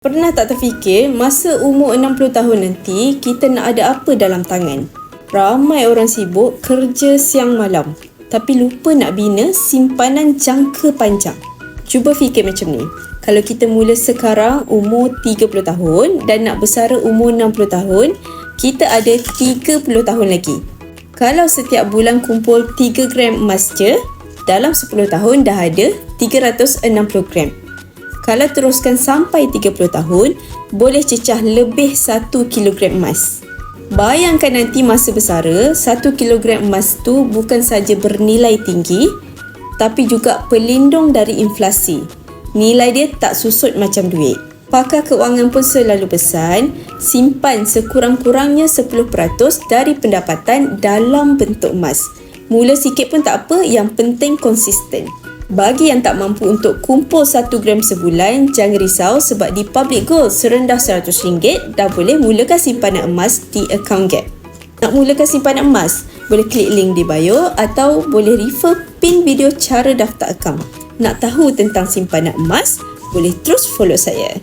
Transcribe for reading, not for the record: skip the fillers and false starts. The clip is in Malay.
Pernah tak terfikir masa umur 60 tahun nanti kita nak ada apa dalam tangan? Ramai orang sibuk kerja siang malam tapi lupa nak bina simpanan jangka panjang. Cuba fikir macam ni. Kalau kita mula sekarang umur 30 tahun dan nak bersara umur 60 tahun, kita ada 30 tahun lagi. Kalau setiap bulan kumpul 3 gram emas je, dalam 10 tahun dah ada 360 gram. Kalau teruskan sampai 30 tahun, boleh cecah lebih 1 kilogram emas. Bayangkan nanti masa bersara, 1 kilogram emas tu bukan saja bernilai tinggi, tapi juga pelindung dari inflasi. Nilai dia tak susut macam duit. Pakar kewangan pun selalu pesan, simpan sekurang-kurangnya 10% dari pendapatan dalam bentuk emas. Mula sikit pun tak apa, yang penting konsisten. Bagi yang tak mampu untuk kumpul 1 gram sebulan, jangan risau sebab di Public Gold serendah RM100 dah boleh mulakan simpanan emas di akaun Gap. Nak mulakan simpanan emas? Boleh klik link di bio atau boleh refer pin video cara daftar akaun. Nak tahu tentang simpanan emas? Boleh terus follow saya.